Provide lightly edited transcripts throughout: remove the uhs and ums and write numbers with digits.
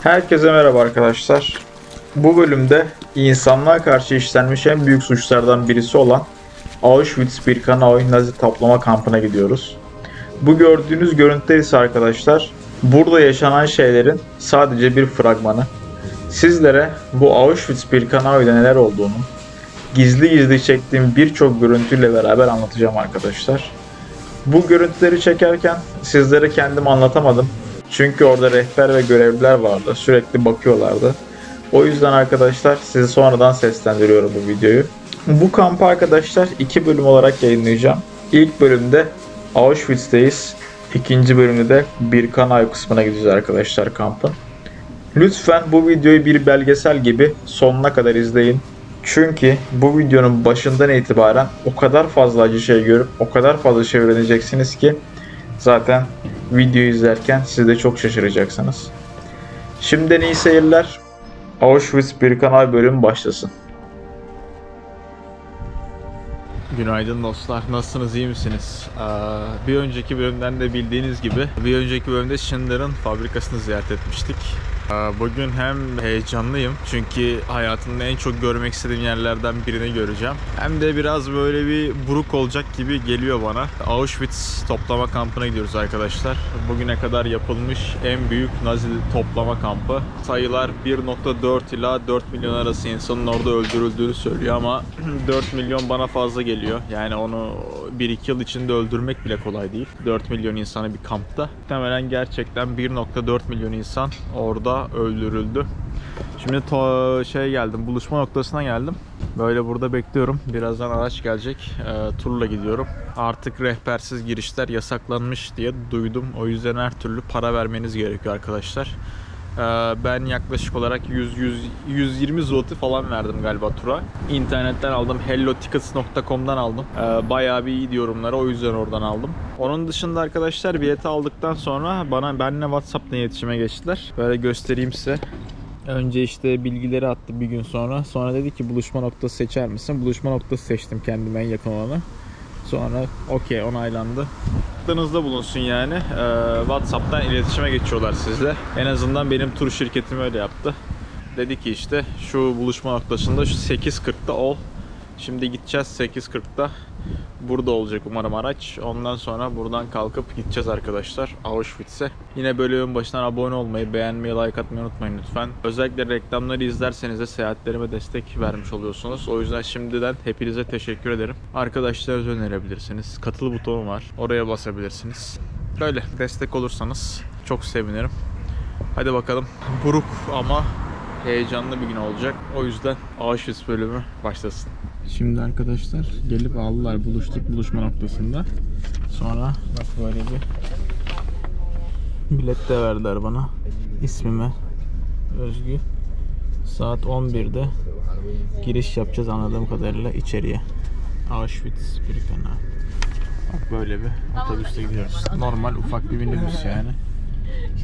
Herkese merhaba arkadaşlar. Bu bölümde insanlığa karşı işlenmiş en büyük suçlardan birisi olan Auschwitz-Birkenau Nazi toplama kampına gidiyoruz. Bu gördüğünüz görüntüler ise arkadaşlar, burada yaşanan şeylerin sadece bir fragmanı. Sizlere bu Auschwitz-Birkenau'da neler olduğunu, gizli gizli çektiğim birçok görüntüyle beraber anlatacağım arkadaşlar. Bu görüntüleri çekerken sizlere kendim anlatamadım. Çünkü orada rehber ve görevliler vardı. Sürekli bakıyorlardı. O yüzden arkadaşlar sizi sonradan seslendiriyorum bu videoyu. Bu kampı arkadaşlar 2 bölüm olarak yayınlayacağım. İlk bölümde Auschwitz'teyiz. İkinci bölümde de Birkenau kısmına gideceğiz arkadaşlar kampın. Lütfen bu videoyu bir belgesel gibi sonuna kadar izleyin. Çünkü bu videonun başından itibaren o kadar fazla acı şey görüp o kadar fazla şey öğreneceksiniz ki zaten videoyu izlerken siz de çok şaşıracaksınız. Şimdiden iyi seyirler. Auschwitz-Birkenau bölümü başlasın. Günaydın dostlar. Nasılsınız? İyi misiniz? Bir önceki bölümden de bildiğiniz gibi bir önceki bölümde Schindler'in fabrikasını ziyaret etmiştik. Bugün hem heyecanlıyım çünkü hayatımda en çok görmek istediğim yerlerden birini göreceğim. Hem de biraz böyle bir buruk olacak gibi geliyor bana. Auschwitz toplama kampına gidiyoruz arkadaşlar. Bugüne kadar yapılmış en büyük Nazi toplama kampı. Sayılar 1.4 ila 4 milyon arası insanın orada öldürüldüğünü söylüyor ama 4 milyon bana fazla geliyor. Yani onu 1-2 yıl içinde öldürmek bile kolay değil. 4 milyon insanı bir kampta. Muhtemelen gerçekten 1.4 milyon insan orada öldürüldü. Şimdi geldim, buluşma noktasına geldim. Böyle burada bekliyorum. Birazdan araç gelecek. Turla gidiyorum. Artık rehbersiz girişler yasaklanmış diye duydum. O yüzden her türlü para vermeniz gerekiyor arkadaşlar. Ben yaklaşık olarak 120 zloty falan verdim galiba tura. İnternetten aldım. hellotickets.com'dan aldım. Bayağı bir iyi yorumları, o yüzden oradan aldım. Onun dışında arkadaşlar bileti aldıktan sonra benimle WhatsApp'tan iletişime geçtiler. Böyle göstereyim size. Önce işte bilgileri attı bir gün sonra. Sonra dedi ki buluşma noktası seçer misin? Buluşma noktası seçtim kendime en yakın olanı. Sonra okey, onaylandı. Aklınızda bulunsun yani. WhatsApp'tan iletişime geçiyorlar sizle. En azından benim tur şirketim öyle yaptı. Dedi ki işte şu buluşma noktasında şu 8.40'da ol. Şimdi gideceğiz 8.40'da. Burada olacak umarım araç. Ondan sonra buradan kalkıp gideceğiz arkadaşlar Auschwitz'e. Yine bölümün başından abone olmayı, beğenmeyi, like atmayı unutmayın lütfen. Özellikle reklamları izlerseniz de seyahatlerime destek vermiş oluyorsunuz. O yüzden şimdiden hepinize teşekkür ederim. Arkadaşlarınıza önerebilirsiniz. Katıl butonu var. Oraya basabilirsiniz. Böyle destek olursanız çok sevinirim. Hadi bakalım. Buruk ama heyecanlı bir gün olacak. O yüzden Auschwitz bölümü başlasın. Şimdi arkadaşlar gelip aldılar, buluştuk buluşma noktasında. Sonra bak böyle bir bilet de verdiler bana. İsmime Özgü. Saat 11'de giriş yapacağız anladığım kadarıyla içeriye. Auschwitz-Birkenau. Bak böyle bir otobüste gidiyoruz. Normal ufak bir minibüs yani.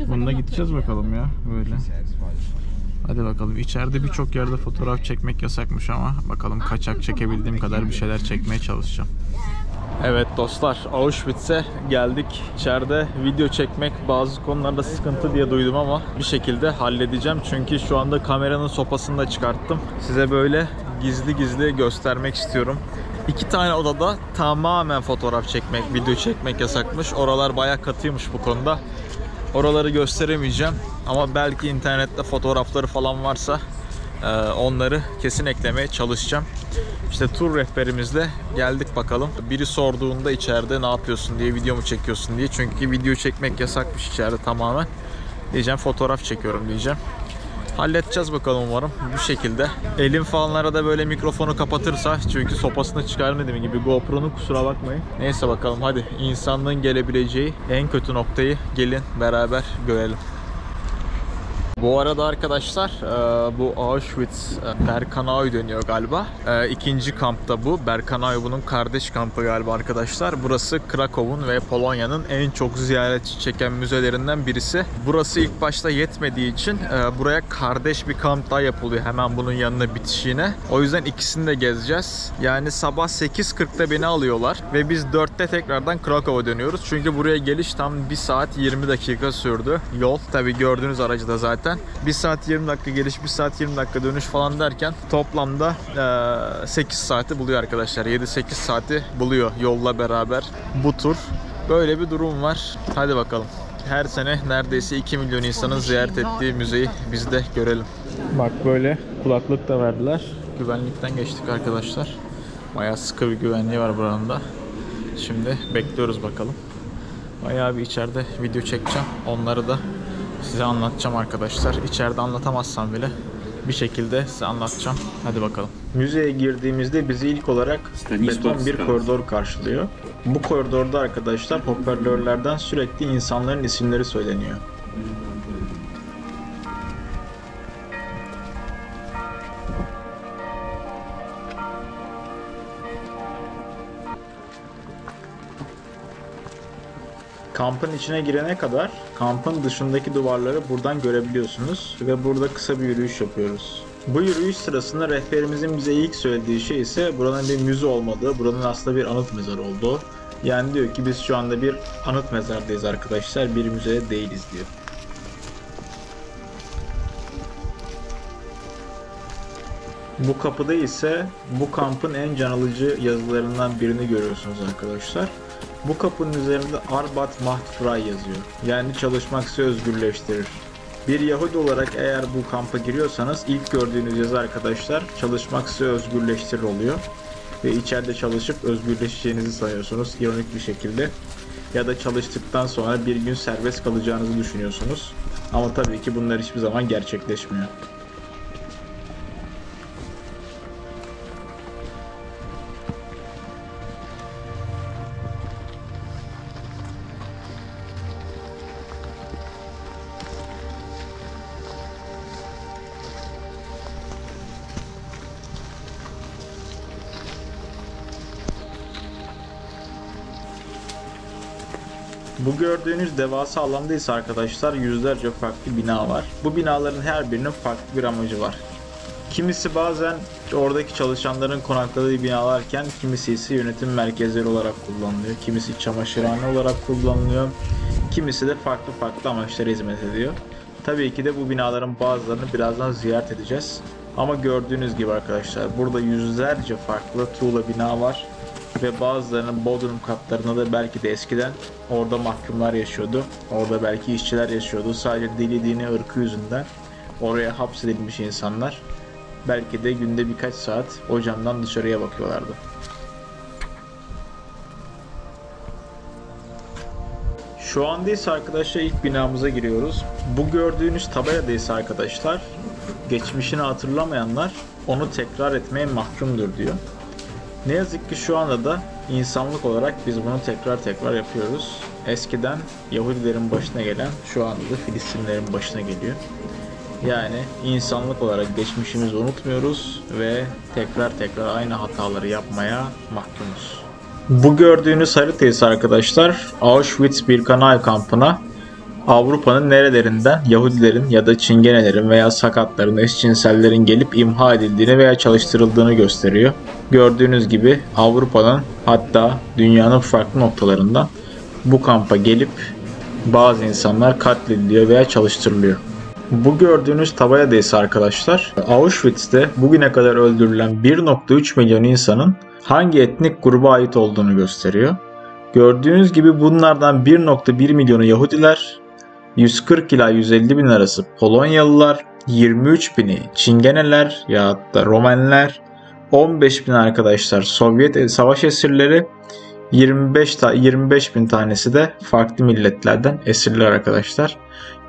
Bununla gideceğiz bakalım ya böyle. Hadi bakalım. İçeride birçok yerde fotoğraf çekmek yasakmış ama bakalım kaçak çekebildiğim kadar bir şeyler çekmeye çalışacağım. Evet dostlar, Auschwitz'e geldik. İçeride video çekmek bazı konularda sıkıntı diye duydum ama bir şekilde halledeceğim. Çünkü şu anda kameranın sopasını da çıkarttım. Size böyle gizli gizli göstermek istiyorum. 2 tane odada tamamen fotoğraf çekmek, video çekmek yasakmış. Oralar bayağı katıymış bu konuda. Oraları gösteremeyeceğim ama belki internette fotoğrafları falan varsa onları kesin eklemeye çalışacağım. İşte tur rehberimizle geldik bakalım. Biri sorduğunda içeride ne yapıyorsun diye, video mu çekiyorsun diye. Çünkü video çekmek yasakmış içeride tamamen. Diyeceğim fotoğraf çekiyorum diyeceğim. Halledeceğiz bakalım umarım bu şekilde. Elim falanlara da böyle mikrofonu kapatırsa, çünkü sopasını çıkarmadım gibi GoPro'nun, kusura bakmayın. Neyse bakalım hadi, insanlığın gelebileceği en kötü noktayı gelin beraber görelim. Bu arada arkadaşlar bu Auschwitz Birkenau dönüyor galiba. İkinci kampta bu. Birkenau bunun kardeş kampı galiba arkadaşlar. Burası Krakow'un ve Polonya'nın en çok ziyaretçi çeken müzelerinden birisi. Burası ilk başta yetmediği için buraya kardeş bir kamp daha yapılıyor hemen bunun yanına bitişiğine. O yüzden ikisini de gezeceğiz. Yani sabah 8.40'da beni alıyorlar ve biz 4'te tekrardan Krakow'a dönüyoruz. Çünkü buraya geliş tam 1 saat 20 dakika sürdü yol. Tabi gördüğünüz aracı da zaten derken 1 saat 20 dakika geliş, 1 saat 20 dakika dönüş falan derken toplamda 8 saati buluyor arkadaşlar. 7-8 saati buluyor yolla beraber bu tur. Böyle bir durum var. Hadi bakalım. Her sene neredeyse 2 milyon insanın ziyaret ettiği müzeyi biz de görelim. Bak böyle kulaklık da verdiler. Güvenlikten geçtik arkadaşlar. Bayağı sıkı bir güvenliği var buranın da. Şimdi bekliyoruz bakalım. Bayağı bir içeride video çekeceğim. Onları da size anlatacağım arkadaşlar. İçeride anlatamazsam bile bir şekilde size anlatacağım. Hadi bakalım. Müzeye girdiğimizde bizi ilk olarak beton bir koridor karşılıyor. Bu koridorda arkadaşlar hoparlörlerden sürekli insanların isimleri söyleniyor. Kampın içine girene kadar kampın dışındaki duvarları buradan görebiliyorsunuz ve burada kısa bir yürüyüş yapıyoruz. Bu yürüyüş sırasında rehberimizin bize ilk söylediği şey ise buranın bir müze olmadığı, buranın aslında bir anıt mezar olduğu. Yani diyor ki biz şu anda bir anıt mezardayız arkadaşlar, bir müzede değiliz diyor. Bu kapıda ise bu kampın en can alıcı yazılarından birini görüyorsunuz arkadaşlar. Bu kapının üzerinde Arbat Maht Frei yazıyor. Yani çalışmaksa özgürleştirir. Bir Yahudi olarak eğer bu kampa giriyorsanız ilk gördüğünüz yazı arkadaşlar çalışmaksa özgürleştirir oluyor. Ve içeride çalışıp özgürleşeceğinizi sanıyorsunuz ironik bir şekilde. Ya da çalıştıktan sonra bir gün serbest kalacağınızı düşünüyorsunuz. Ama tabii ki bunlar hiçbir zaman gerçekleşmiyor. Bu gördüğünüz devasa alanda ise arkadaşlar yüzlerce farklı bina var. Bu binaların her birinin farklı bir amacı var. Kimisi bazen oradaki çalışanların konakladığı binalarken kimisi ise yönetim merkezleri olarak kullanılıyor. Kimisi çamaşırhane olarak kullanılıyor. Kimisi de farklı amaçlara hizmet ediyor. Tabii ki de bu binaların bazılarını birazdan ziyaret edeceğiz. Ama gördüğünüz gibi arkadaşlar burada yüzlerce farklı tuğla bina var. Ve bazılarının bodrum katlarında da belki de eskiden orada mahkumlar yaşıyordu. Orada belki işçiler yaşıyordu. Sadece dili dini ırkı yüzünden oraya hapsedilmiş insanlar. Belki de günde birkaç saat o camdan dışarıya bakıyorlardı. Şu anda ise arkadaşlar ilk binamıza giriyoruz. Bu gördüğünüz tabelada ise arkadaşlar geçmişini hatırlamayanlar onu tekrar etmeye mahkumdur diyor. Ne yazık ki şu anda da insanlık olarak biz bunu tekrar yapıyoruz. Eskiden Yahudilerin başına gelen şu anda da Filistinlerin başına geliyor. Yani insanlık olarak geçmişimizi unutmuyoruz ve tekrar aynı hataları yapmaya mahkumuz. Bu gördüğünüz harita ise arkadaşlar Auschwitz-Birkenau kampına Avrupa'nın nerelerinden Yahudilerin ya da Çingenelerin veya sakatların, eşcinsellerin gelip imha edildiğini veya çalıştırıldığını gösteriyor. Gördüğünüz gibi Avrupa'nın hatta dünyanın farklı noktalarından bu kampa gelip bazı insanlar katlediliyor veya çalıştırılıyor. Bu gördüğünüz tabelada ise arkadaşlar Auschwitz'te bugüne kadar öldürülen 1.3 milyon insanın hangi etnik gruba ait olduğunu gösteriyor. Gördüğünüz gibi bunlardan 1.1 milyonu Yahudiler, 140 ila 150 bin arası Polonyalılar, 23 bini Çingeneler ya da Romenler, 15 bin arkadaşlar Sovyet savaş esirleri, 25 bin tanesi de farklı milletlerden esirler arkadaşlar.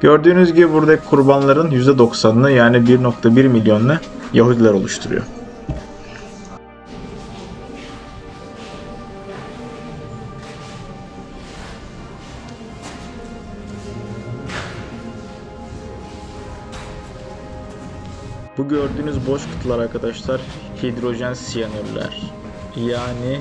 Gördüğünüz gibi buradaki kurbanların %90'ını yani 1.1 milyonunu Yahudiler oluşturuyor. Bu gördüğünüz boş kutular arkadaşlar hidrojen siyanürler. Yani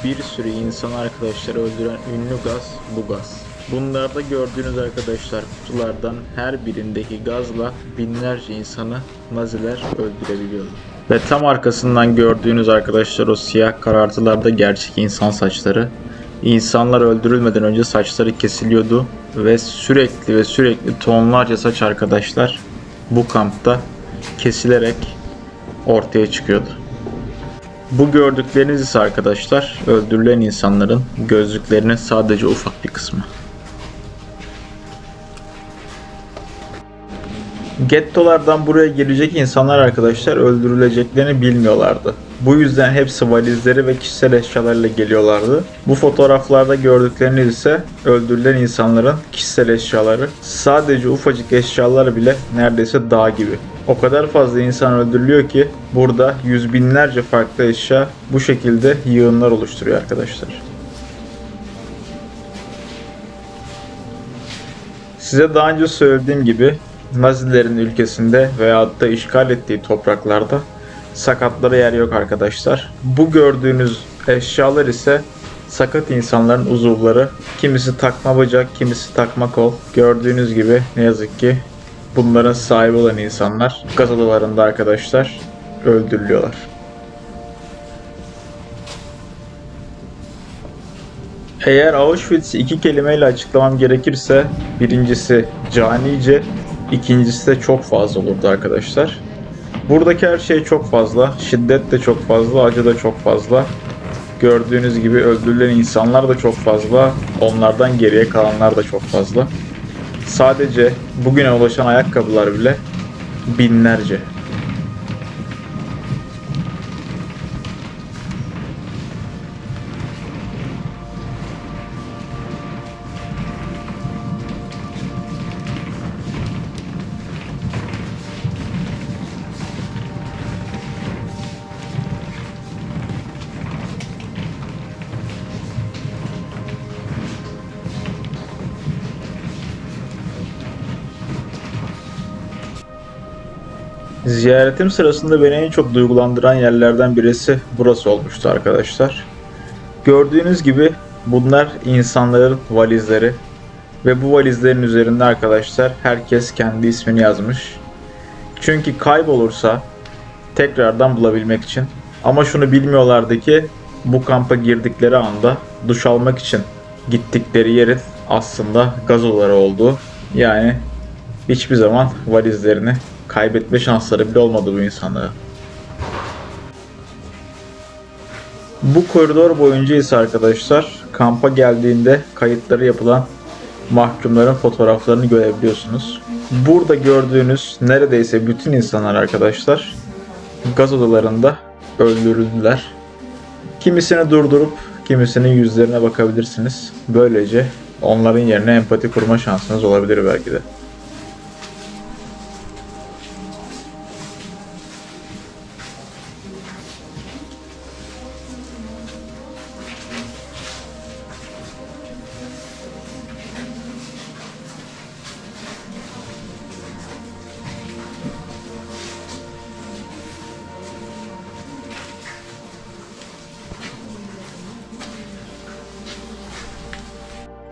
bir sürü insan arkadaşları öldüren ünlü gaz bu gaz. Bunlarda gördüğünüz arkadaşlar kutulardan her birindeki gazla binlerce insanı Naziler öldürebiliyordu. Ve tam arkasından gördüğünüz arkadaşlar o siyah karartılarda gerçek insan saçları. İnsanlar öldürülmeden önce saçları kesiliyordu ve sürekli tonlarca saç arkadaşlar bu kampta kesilerek ortaya çıkıyordu. Bu gördükleriniz ise arkadaşlar öldürülen insanların gözlüklerinin sadece ufak bir kısmı. Gettolardan buraya gelecek insanlar arkadaşlar öldürüleceklerini bilmiyorlardı. Bu yüzden hepsi valizleri ve kişisel eşyalarıyla geliyorlardı. Bu fotoğraflarda gördükleriniz ise öldürülen insanların kişisel eşyaları. Sadece ufacık eşyalar bile neredeyse dağ gibi. O kadar fazla insan öldürülüyor ki burada yüz binlerce farklı eşya bu şekilde yığınlar oluşturuyor arkadaşlar. Size daha önce söylediğim gibi Nazilerin ülkesinde veyahut da işgal ettiği topraklarda sakatlara yer yok arkadaşlar. Bu gördüğünüz eşyalar ise sakat insanların uzuvları. Kimisi takma bacak, kimisi takma kol. Gördüğünüz gibi ne yazık ki bunların sahibi olan insanlar gaz odalarında arkadaşlar öldürülüyorlar. Eğer Auschwitz'i iki kelimeyle açıklamam gerekirse birincisi canice, İkincisi de çok fazla olurdu arkadaşlar. Buradaki her şey çok fazla. Şiddet de çok fazla, acı da çok fazla. Gördüğünüz gibi öldürülen insanlar da çok fazla. Onlardan geriye kalanlar da çok fazla. Sadece bugüne ulaşan ayakkabılar bile binlerce. Ziyaretim sırasında beni en çok duygulandıran yerlerden birisi burası olmuştu arkadaşlar. Gördüğünüz gibi bunlar insanların valizleri ve bu valizlerin üzerinde arkadaşlar herkes kendi ismini yazmış. Çünkü kaybolursa tekrardan bulabilmek için. Ama şunu bilmiyorlardı ki bu kampa girdikleri anda duş almak için gittikleri yerin aslında gaz odaları olduğu. Yani hiçbir zaman valizlerini kaybetme şansları bile olmadı bu insanlara. Bu koridor boyunca ise arkadaşlar kampa geldiğinde kayıtları yapılan mahkumların fotoğraflarını görebiliyorsunuz. Burada gördüğünüz neredeyse bütün insanlar arkadaşlar gaz odalarında öldürüldüler. Kimisini durdurup kimisinin yüzlerine bakabilirsiniz. Böylece onların yerine empati kurma şansınız olabilir belki de.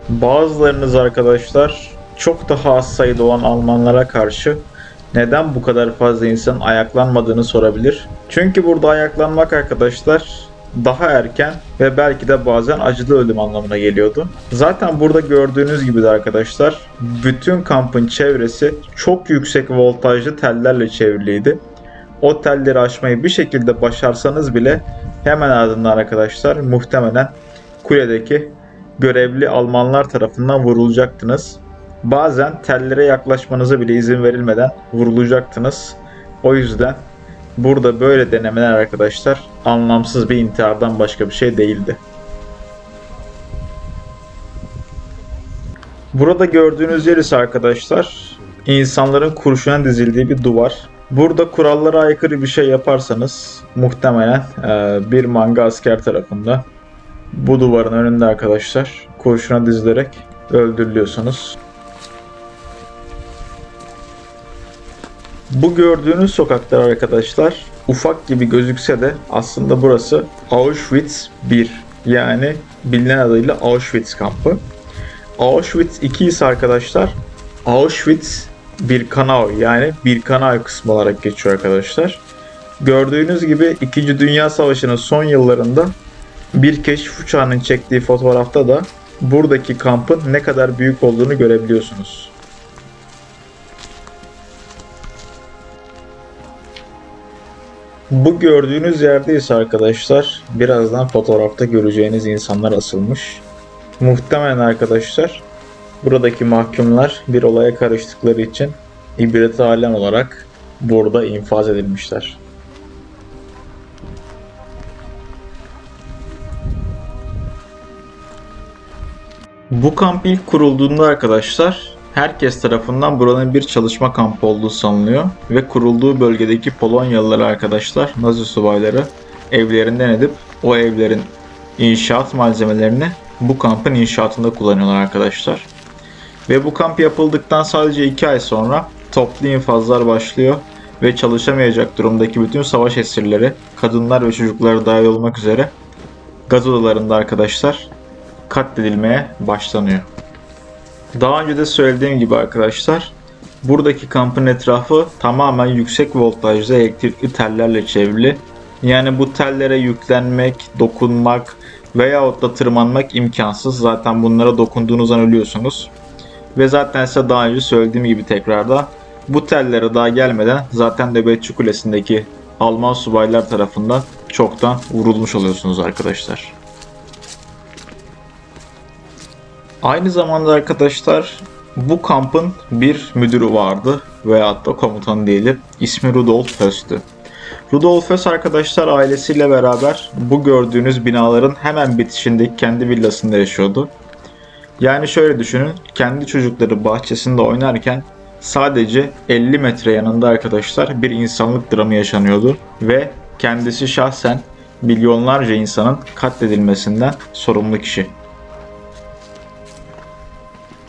Bazılarınız arkadaşlar çok daha az sayıda olan Almanlara karşı neden bu kadar fazla insanın ayaklanmadığını sorabilir. Çünkü burada ayaklanmak arkadaşlar daha erken ve belki de bazen acılı ölüm anlamına geliyordu. Zaten burada gördüğünüz gibi de arkadaşlar bütün kampın çevresi çok yüksek voltajlı tellerle çevriliydi. O telleri aşmayı bir şekilde başarsanız bile hemen ardından arkadaşlar muhtemelen kuledeki görevli Almanlar tarafından vurulacaktınız. Bazen tellere yaklaşmanıza bile izin verilmeden vurulacaktınız. O yüzden burada böyle denemeler arkadaşlar anlamsız bir intihardan başka bir şey değildi. Burada gördüğünüz yer ise arkadaşlar insanların kurşuna dizildiği bir duvar. Burada kurallara aykırı bir şey yaparsanız muhtemelen bir manga asker tarafından bu duvarın önünde arkadaşlar kurşuna dizilerek öldürülüyorsunuz. Bu gördüğünüz sokaklar arkadaşlar ufak gibi gözükse de aslında burası Auschwitz 1, yani bilinen adıyla Auschwitz kampı. Auschwitz 2 ise arkadaşlar Auschwitz Birkenau, yani Birkenau kısmı olarak geçiyor arkadaşlar. Gördüğünüz gibi 2. Dünya Savaşı'nın son yıllarında bir keşif uçağının çektiği fotoğrafta da buradaki kampın ne kadar büyük olduğunu görebiliyorsunuz. Bu gördüğünüz yerde ise arkadaşlar birazdan fotoğrafta göreceğiniz insanlar asılmış. Muhtemelen arkadaşlar buradaki mahkumlar bir olaya karıştıkları için ibret alem olarak burada infaz edilmişler. Bu kamp ilk kurulduğunda arkadaşlar herkes tarafından buranın bir çalışma kampı olduğu sanılıyor ve kurulduğu bölgedeki Polonyalılar arkadaşlar, Nazi subayları evlerinden edip o evlerin inşaat malzemelerini bu kampın inşaatında kullanıyorlar arkadaşlar. Ve bu kamp yapıldıktan sadece 2 ay sonra toplu infazlar başlıyor ve çalışamayacak durumdaki bütün savaş esirleri, kadınlar ve çocuklar dahil olmak üzere gaz odalarında arkadaşlar katledilmeye başlanıyor. Daha önce de söylediğim gibi arkadaşlar, buradaki kampın etrafı tamamen yüksek voltajlı elektrikli tellerle çevrili. Yani bu tellere yüklenmek, dokunmak veyahut da tırmanmak imkansız. Zaten bunlara dokunduğunuz an ölüyorsunuz. Ve zaten size daha önce söylediğim gibi tekrardan bu tellere daha gelmeden zaten Nöbetçi Kulesi'ndeki Alman subaylar tarafından çoktan vurulmuş oluyorsunuz arkadaşlar. Aynı zamanda arkadaşlar bu kampın bir müdürü vardı veyahut da komutanı diyelim. İsmi Rudolf Höss'tü. Rudolf Höss arkadaşlar ailesiyle beraber bu gördüğünüz binaların hemen bitişindeki kendi villasında yaşıyordu. Yani şöyle düşünün, kendi çocukları bahçesinde oynarken sadece 50 metre yanında arkadaşlar bir insanlık dramı yaşanıyordu ve kendisi şahsen milyonlarca insanın katledilmesinden sorumlu kişi.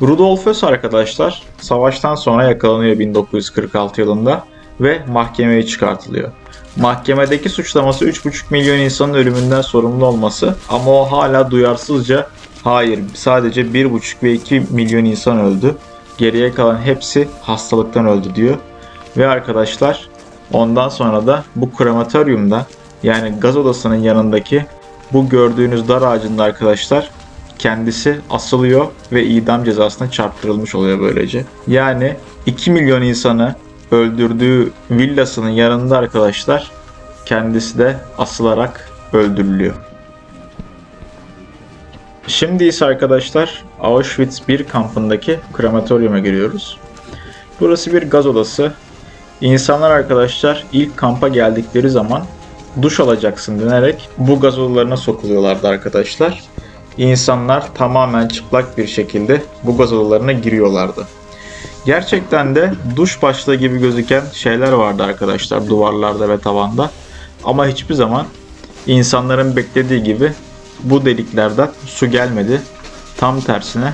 Rudolf Höss arkadaşlar savaştan sonra yakalanıyor 1946 yılında ve mahkemeye çıkartılıyor. Mahkemedeki suçlaması 3,5 milyon insanın ölümünden sorumlu olması ama o hala duyarsızca hayır sadece 1,5 ve 2 milyon insan öldü. Geriye kalan hepsi hastalıktan öldü diyor. Ve arkadaşlar ondan sonra da bu krematoryumda yani gaz odasının yanındaki bu gördüğünüz dar ağacında arkadaşlar kendisi asılıyor ve idam cezasına çarptırılmış oluyor böylece. Yani 2 milyon insanı öldürdüğü villasının yanında arkadaşlar kendisi de asılarak öldürülüyor. Şimdi ise arkadaşlar Auschwitz 1 kampındaki krematoryuma giriyoruz. Burası bir gaz odası. İnsanlar arkadaşlar ilk kampa geldikleri zaman duş alacaksın denerek bu gaz odalarına sokuluyorlardı arkadaşlar. İnsanlar tamamen çıplak bir şekilde bu gaz odalarına giriyorlardı. Gerçekten de duş başlığı gibi gözüken şeyler vardı arkadaşlar duvarlarda ve tavanda. Ama hiçbir zaman insanların beklediği gibi bu deliklerden su gelmedi. Tam tersine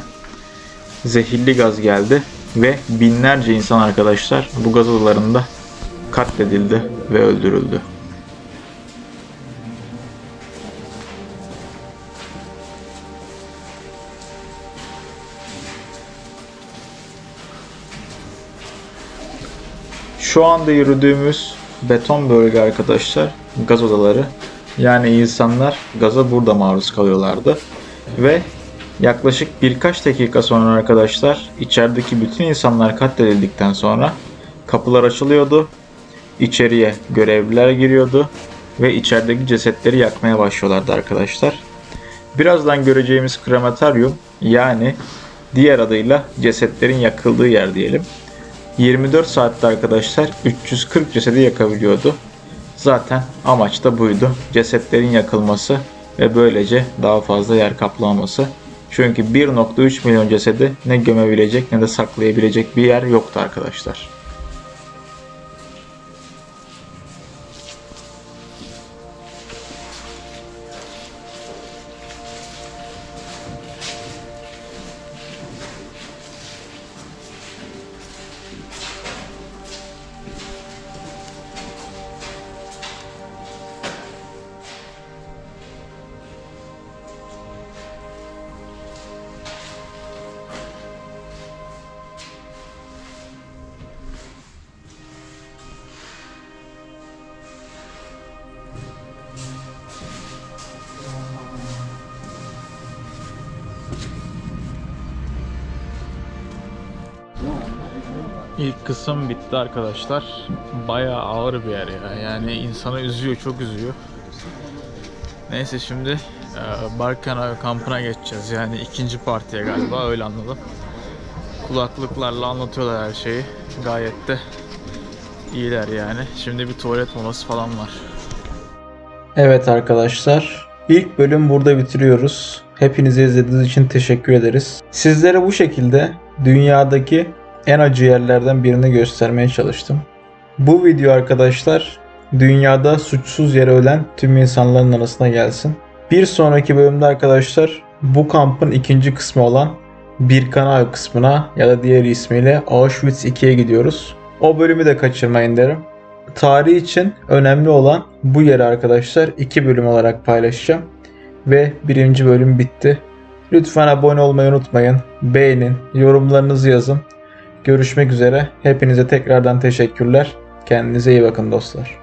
zehirli gaz geldi ve binlerce insan arkadaşlar bu gaz odalarında katledildi ve öldürüldü. Şu anda yürüdüğümüz beton bölge arkadaşlar gaz odaları. Yani insanlar gaza burada maruz kalıyorlardı. Ve yaklaşık birkaç dakika sonra arkadaşlar içerideki bütün insanlar katledildikten sonra kapılar açılıyordu. İçeriye görevliler giriyordu ve içerideki cesetleri yakmaya başlıyorlardı arkadaşlar. Birazdan göreceğimiz krematoryum yani diğer adıyla cesetlerin yakıldığı yer diyelim. 24 saatte arkadaşlar 340 cesedi yakabiliyordu. Zaten amaç da buydu. Cesetlerin yakılması ve böylece daha fazla yer kaplamaması. Çünkü 1,3 milyon cesedi ne gömebilecek ne de saklayabilecek bir yer yoktu arkadaşlar. İlk kısım bitti arkadaşlar. Bayağı ağır bir yer ya. Yani insanı üzüyor, çok üzüyor. Neyse şimdi Barkana kampına geçeceğiz. Yani ikinci partiye galiba, öyle anladım. Kulaklıklarla anlatıyorlar her şeyi. Gayet de iyiler yani. Şimdi bir tuvalet molası falan var. Evet arkadaşlar, ilk bölüm burada bitiriyoruz. Hepinize izlediğiniz için teşekkür ederiz. Sizlere bu şekilde dünyadaki en acı yerlerden birini göstermeye çalıştım. Bu video arkadaşlar, dünyada suçsuz yere ölen tüm insanların arasına gelsin. Bir sonraki bölümde arkadaşlar, bu kampın ikinci kısmı olan Birkenau kısmına ya da diğer ismiyle Auschwitz 2'ye gidiyoruz. O bölümü de kaçırmayın derim. Tarih için önemli olan bu yeri arkadaşlar 2 bölüm olarak paylaşacağım. Ve birinci bölüm bitti. Lütfen abone olmayı unutmayın. Beğenin, yorumlarınızı yazın. Görüşmek üzere. Hepinize tekrardan teşekkürler. Kendinize iyi bakın dostlar.